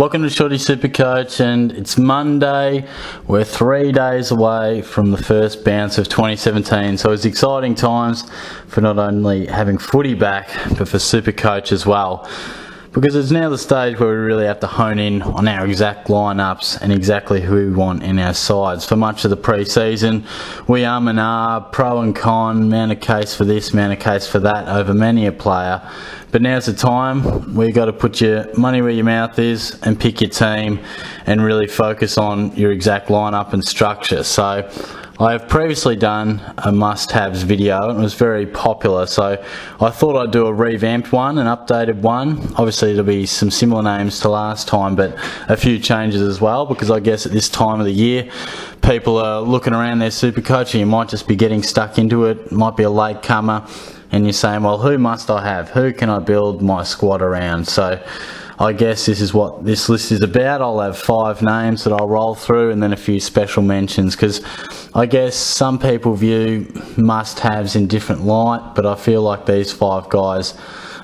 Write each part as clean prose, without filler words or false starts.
Welcome to Shorty SuperCoach, and it's Monday. We're 3 days away from the first bounce of 2017, so it's exciting times for not only having footy back, but for SuperCoach as well. Because it's now the stage where we really have to hone in on our exact lineups and exactly who we want in our sides. For much of the pre-season, we and ah, pro and con, mount a case for this, mount a case for that over many a player. But now's the time where you've got to put your money where your mouth is and pick your team and really focus on your exact lineup and structure. So I have previously done a must-haves video and it was very popular, so I thought I'd do a revamped one, an updated one. Obviously there'll be some similar names to last time, but a few changes as well, because I guess at this time of the year people are looking around their SuperCoach and you might just be getting stuck into it, might be a late comer, and you're saying, well, who must I have? Who can I build my squad around? So I guess this is what this list is about. I'll have 5 names that I'll roll through and then a few special mentions, because I guess some people view must-haves in different light, but I feel like these 5 guys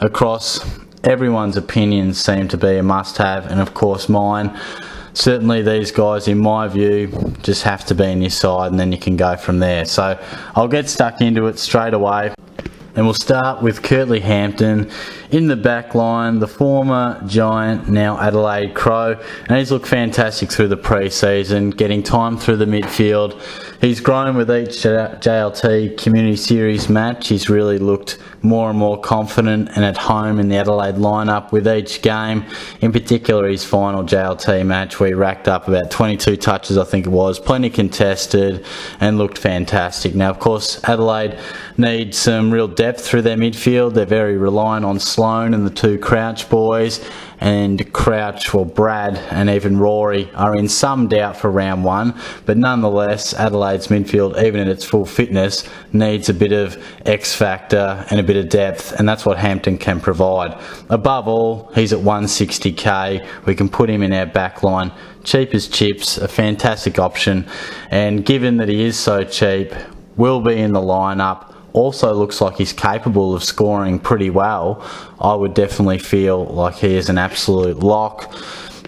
across everyone's opinions seem to be a must-have, and of course mine. Certainly these guys, in my view, just have to be in your side, and then you can go from there. So I'll get stuck into it straight away. And we'll start with Curtly Hampton in the back line, the former Giant, now Adelaide Crow, and he's looked fantastic through the pre-season, getting time through the midfield. He's grown with each JLT Community Series match. He's really looked more and more confident and at home in the Adelaide lineup with each game. In particular, his final JLT match where he racked up about 22 touches, I think it was, plenty contested, and looked fantastic. Now, of course, Adelaide need some real depth through their midfield. They're very reliant on Sloan and the 2 Crouch boys, and Crouch, or Brad, and even Rory are in some doubt for round 1, but nonetheless Adelaide's midfield, even at its full fitness, needs a bit of X factor and a bit of depth, and that's what Hampton can provide. Above all, he's at 160k. We can put him in our back line, cheap as chips, a fantastic option, and given that he is so cheap, will be in the lineup, also looks like he's capable of scoring pretty well, I would definitely feel like he is an absolute lock.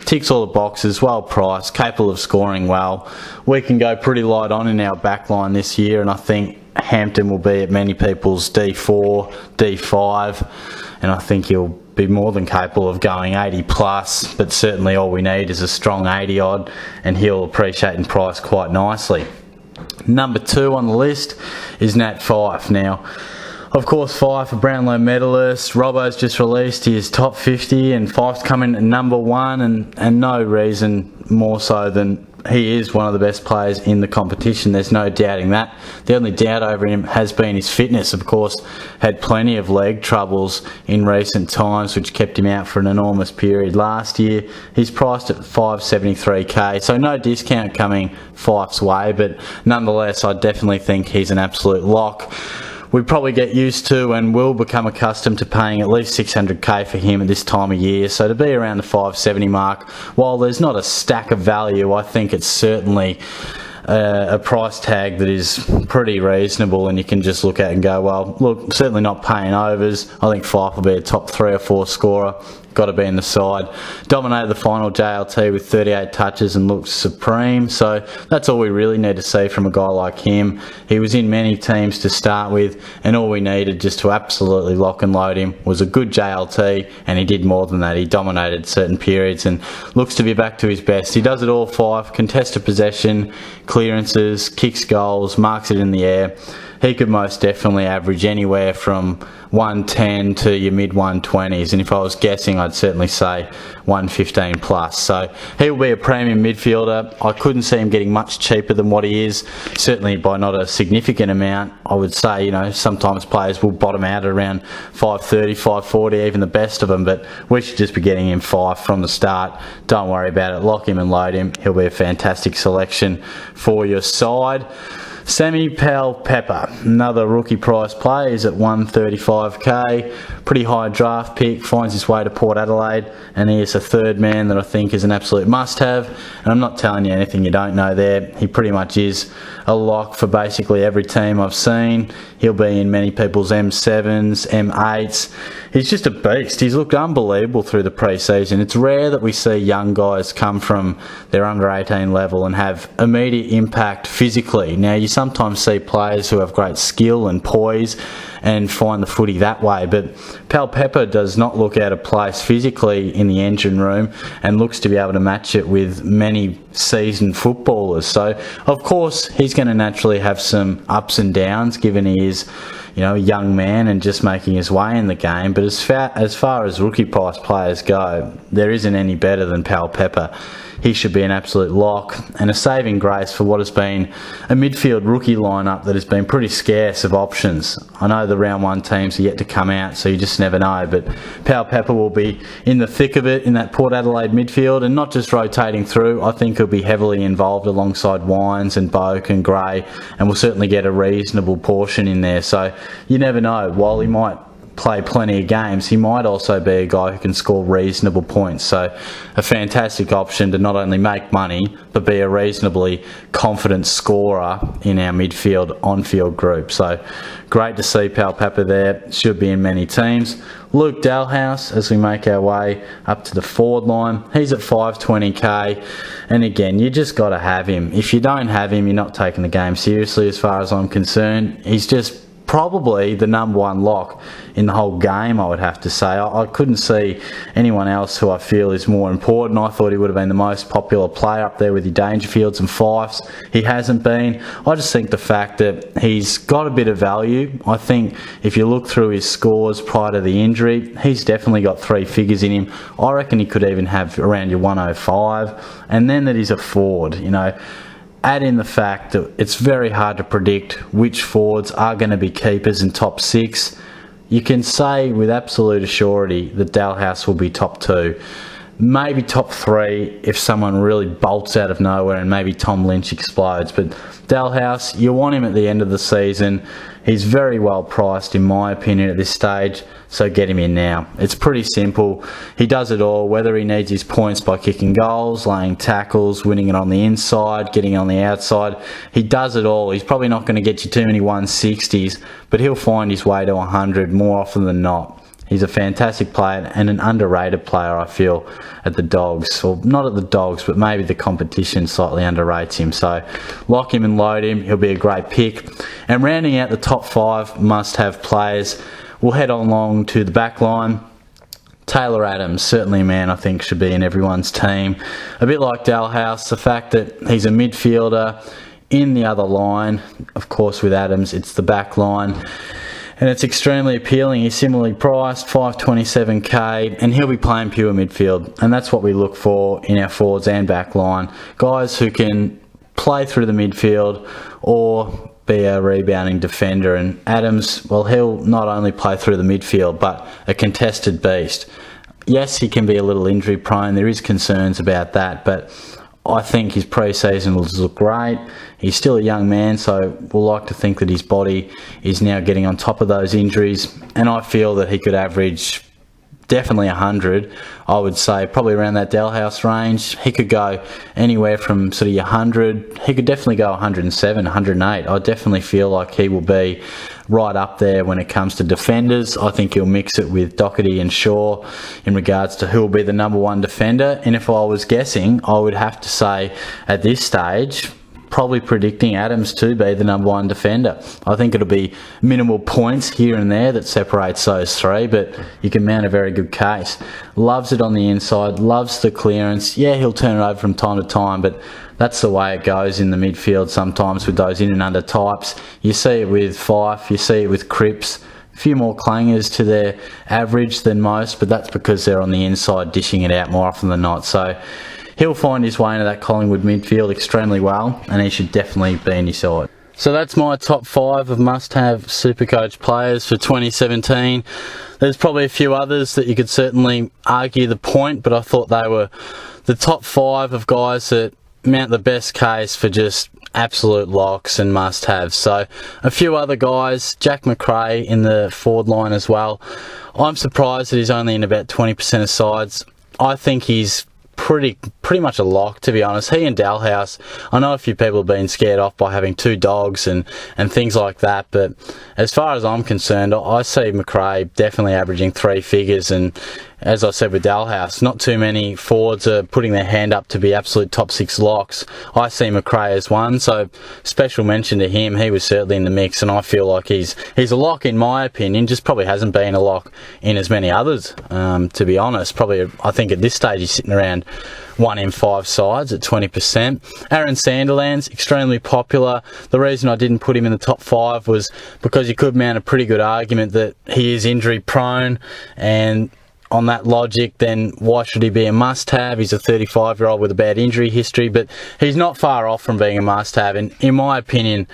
Ticks all the boxes, well priced, capable of scoring well. We can go pretty light on in our back line this year, and I think Hampton will be at many people's D4, D5, and I think he'll be more than capable of going 80 plus, but certainly all we need is a strong 80 odd, and he'll appreciate in price quite nicely. Number 2 on the list is Nat Fyfe. Now, of course, Fyfe, a Brownlow medalist. Robbo's just released his top 50, and Fyfe's coming at number 1, and no reason more so than he is one of the best players in the competition. There's no doubting that. The only doubt over him has been his fitness. Of course, had plenty of leg troubles in recent times, which kept him out for an enormous period last year. He's priced at 573k, so no discount coming Fyfe's way, but nonetheless, I definitely think he's an absolute lock. We probably get used to and will become accustomed to paying at least 600k for him at this time of year, so to be around the 570 mark, while there's not a stack of value, I think it's certainly a price tag that is pretty reasonable, and you can just look at it and go, well, look, certainly not paying overs. I think Fyfe will be a top 3 or 4 scorer. Got to be in the side. Dominated the final JLT with 38 touches and looked supreme, so that's all we really need to see from a guy like him. He was in many teams to start with, and all we needed just to absolutely lock and load him was a good JLT, and he did more than that. He dominated certain periods and looks to be back to his best. He does it all, Fyfe: contested possession, clearances, kicks goals, marks it in the air. He could most definitely average anywhere from 110 to your mid 120s, and if I was guessing, I'd certainly say 115 plus. So he will be a premium midfielder. I couldn't see him getting much cheaper than what he is, certainly by not a significant amount. I would say, you know, sometimes players will bottom out at around 530, 540, even the best of them, but we should just be getting him 5 from the start. Don't worry about it. Lock him and load him. He'll be a fantastic selection for your side. Semi Pepper, another rookie price play, is at 135k. Pretty high draft pick, finds his way to Port Adelaide, and he is a third man that I think is an absolute must-have. And I'm not telling you anything you don't know there. He pretty much is a lock for basically every team I've seen. He'll be in many people's M7s, M8s. He's just a beast. He's looked unbelievable through the pre-season. It's rare that we see young guys come from their under 18 level and have immediate impact physically. Now, you sometimes see players who have great skill and poise and find the footy that way, but Pal Pepper does not look out of place physically in the engine room and looks to be able to match it with many seasoned footballers. So of course he's going to naturally have some ups and downs, given he is, you know, a young man and just making his way in the game. But as far as rookie price players go, there isn't any better than Pal Pepper. He should be an absolute lock and a saving grace for what has been a midfield rookie lineup that has been pretty scarce of options. I know the round one teams are yet to come out, so you just never know, but Pal Pepper will be in the thick of it in that Port Adelaide midfield, and not just rotating through. I think he'll be heavily involved alongside Wines and Boak and Gray, and will certainly get a reasonable portion in there. So you never know. While he might play plenty of games, he might also be a guy who can score reasonable points. So a fantastic option to not only make money but be a reasonably confident scorer in our midfield on-field group. So great to see Pal Pepper there. Should be in many teams. Luke Dalhouse, as we make our way up to the forward line, he's at 520k, and again, you just got to have him. If you don't have him, you're not taking the game seriously as far as I'm concerned. He's just probably the number one lock in the whole game, I would have to say. I couldn't see anyone else who I feel is more important. I thought he would have been the most popular player up there with your Dangerfields and Fifes. He hasn't been. I just think the fact that he's got a bit of value. I think if you look through his scores prior to the injury, he's definitely got three figures in him. I reckon he could even have around your 105, and then that he's a forward, you know. Add in the fact that it's very hard to predict which forwards are going to be keepers in top six. You can say with absolute assurity that Dalhouse will be top two, maybe top three if someone really bolts out of nowhere and maybe Tom Lynch explodes. But Dalhouse, you want him at the end of the season. He's very well priced in my opinion at this stage, so get him in now. It's pretty simple. He does it all, whether he needs his points by kicking goals, laying tackles, winning it on the inside, getting on the outside. He does it all. He's probably not going to get you too many 160s, but he'll find his way to 100 more often than not. He's a fantastic player and an underrated player, I feel, at the Dogs. Or not at the Dogs, but maybe the competition slightly underrates him. So lock him and load him. He'll be a great pick. And rounding out the top five must-have players, we'll head on along to the back line. Taylor Adams, certainly a man I think should be in everyone's team. A bit like Dalhouse, the fact that he's a midfielder in the other line. Of course, with Adams, it's the back line. And it's extremely appealing. He's similarly priced, 527k, and he'll be playing pure midfield. And that's what we look for in our forwards and back line. Guys who can play through the midfield or be a rebounding defender. And Adams, well, he'll not only play through the midfield, but a contested beast. Yes, he can be a little injury prone. There is concerns about that, but I think his pre-season will look great. He's still a young man, so we'll like to think that his body is now getting on top of those injuries. And I feel that he could average definitely 100. I would say probably around that Dalhouse range. He could go anywhere from sort of 100. He could definitely go 107, 108. I definitely feel like he will be right up there when it comes to defenders. I think he'll mix it with Doherty and Shaw in regards to who will be the number one defender. And if I was guessing, I would have to say at this stage, probably predicting Adams to be the number one defender. I think it'll be minimal points here and there that separates those three, but you can mount a very good case. Loves it on the inside, loves the clearance. Yeah, he'll turn it over from time to time, but that's the way it goes in the midfield sometimes with those in and under types. You see it with Fife, you see it with Cripps. A few more clangers to their average than most, but that's because they're on the inside dishing it out more often than not. So he'll find his way into that Collingwood midfield extremely well, and he should definitely be in your side. So that's my top five of must-have SuperCoach players for 2017. There's probably a few others that you could certainly argue the point, but I thought they were the top five of guys that mount the best case for just absolute locks and must-haves. So a few other guys, Jack McRae in the forward line as well. I'm surprised that he's only in about 20% of sides. I think he's pretty much a lock, to be honest. He and Dalhouse, I know a few people have been scared off by having two dogs and things like that, but as far as I'm concerned, I see McRae definitely averaging 3 figures, and as I said with Dalhouse, not too many forwards are putting their hand up to be absolute top 6 locks. I see McRae as one, so special mention to him. He was certainly in the mix, and I feel like he's a lock in my opinion, just probably hasn't been a lock in as many others, to be honest. Probably, I think at this stage he's sitting around 1 in 5 sides at 20%. Aaron Sandilands, extremely popular. The reason I didn't put him in the top 5 was because you could mount a pretty good argument that he is injury prone, and on that logic, then why should he be a must-have? He's a 35-year-old with a bad injury history, but he's not far off from being a must-have, and in my opinion,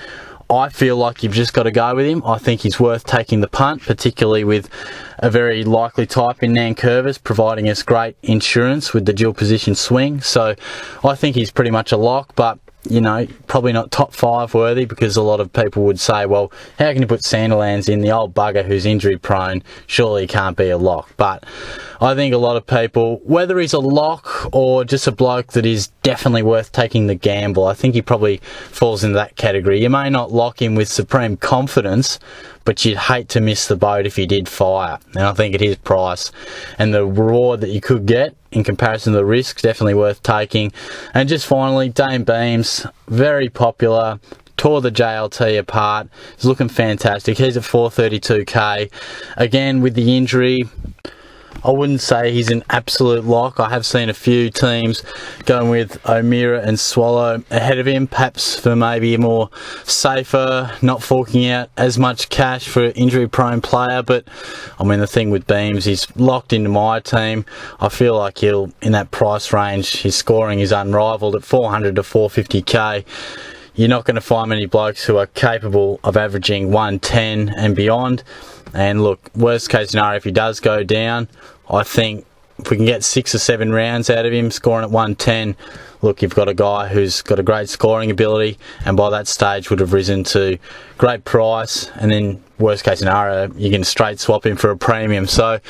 I feel like you've just got to go with him. I think he's worth taking the punt, particularly with a very likely type in Nankervis, providing us great insurance with the dual position swing. So I think he's pretty much a lock, but you know, probably not top 5 worthy, because a lot of people would say, well, how can you put Sandilands in, the old bugger who's injury prone? Surely he can't be a lock. But I think a lot of people, whether he's a lock or just a bloke that is definitely worth taking the gamble, I think he probably falls into that category. You may not lock him with supreme confidence, but you'd hate to miss the boat if he did fire. And I think at his price and the reward that you could get in comparison to the risk, definitely worth taking. And just finally, Dane Beams, very popular, tore the JLT apart, he's looking fantastic. He's at 432k. Again, with the injury, I wouldn't say he's an absolute lock. I have seen a few teams going with O'Meara and Swallow ahead of him, perhaps for maybe a more safer, not forking out as much cash for an injury-prone player. But, I mean, the thing with Beams, he's locked into my team. I feel like he'll, in that price range, his scoring is unrivaled at 400 to 450k. You're not going to find many blokes who are capable of averaging 110 and beyond. And look, worst case scenario, if he does go down, I think if we can get 6 or 7 rounds out of him, scoring at 110, look, you've got a guy who's got a great scoring ability, and by that stage would have risen to great price, and then worst case scenario, you can straight swap him for a premium. So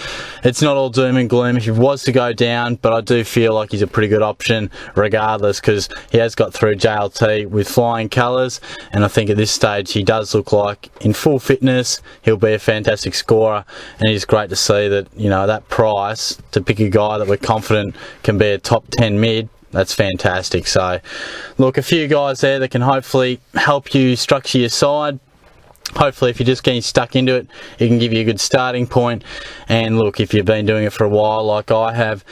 it's not all doom and gloom if he was to go down, but I do feel like he's a pretty good option regardless, because he has got through JLT with flying colours, and I think at this stage he does look like in full fitness he'll be a fantastic scorer, and it's great to see that, you know, that price to pick a guy that we're confident can be a top 10 mid. That's fantastic. So look, a few guys there that can hopefully help you structure your side. Hopefully, if you're just getting stuck into it, it can give you a good starting point. And look, if you've been doing it for a while, like I have,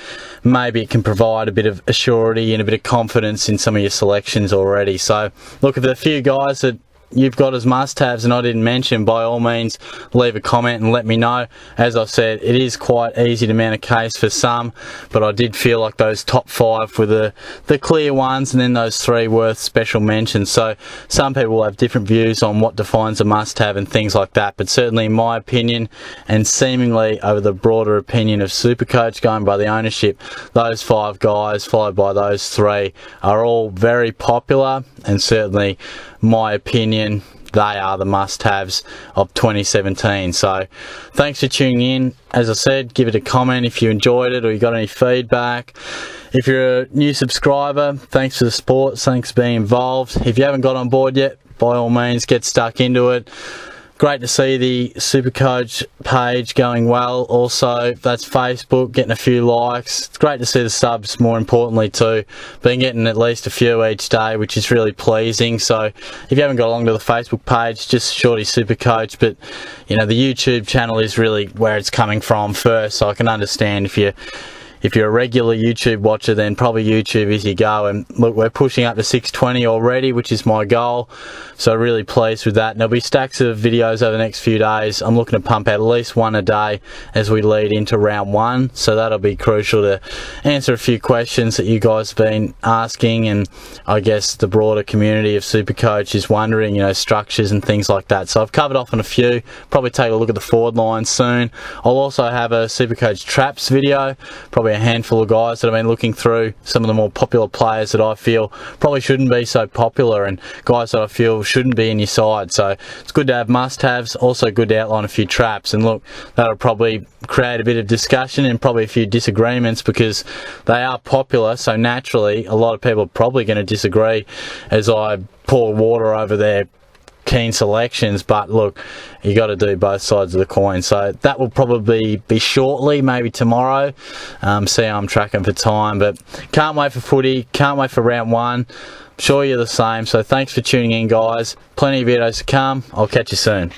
maybe it can provide a bit of assurity and a bit of confidence in some of your selections already. So look, if there are a few guys that you've got as must-haves and I didn't mention, by all means leave a comment and let me know. As I said, it is quite easy to mount a case for some, but I did feel like those top 5 were the clear ones, and then those 3 worth special mentions. So some people will have different views on what defines a must-have and things like that, but certainly in my opinion, and seemingly over the broader opinion of SuperCoach, going by the ownership, those 5 guys followed by those 3 are all very popular, and certainly my opinion, they are the must-haves of 2017. So thanks for tuning in. As I said, give it a comment if you enjoyed it or you got any feedback. If you're a new subscriber, thanks for the support, thanks for being involved. If you haven't got on board yet, by all means get stuck into it. Great to see the SuperCoach page going well. Also, that's Facebook, getting a few likes. It's great to see the subs, more importantly too. Been getting at least a few each day, which is really pleasing. So if you haven't got along to the Facebook page, just shorty SuperCoach. But you know, the YouTube channel is really where it's coming from first. So I can understand if you're a regular YouTube watcher, then probably YouTube is your go. And look, we're pushing up to 620 already, which is my goal. So really pleased with that. And there'll be stacks of videos over the next few days. I'm looking to pump out at least 1 a day as we lead into round 1. So that'll be crucial to answer a few questions that you guys have been asking. And I guess the broader community of SuperCoach is wondering, you know, structures and things like that. So I've covered off on a few. Probably take a look at the forward line soon. I'll also have a SuperCoach traps video, probably probably a handful of guys that have been looking through some of the more popular players that I feel probably shouldn't be so popular, and guys that I feel shouldn't be in your side. So it's good to have must-haves, also good to outline a few traps. And look, that'll probably create a bit of discussion and probably a few disagreements because they are popular, so naturally a lot of people are probably going to disagree as I pour water over their keen selections. But look, you got to do both sides of the coin, so that will probably be shortly, maybe tomorrow. See how I'm tracking for time, but can't wait for footy, can't wait for round one. I'm sure you're the same, so thanks for tuning in, guys. Plenty of videos to come. I'll catch you soon.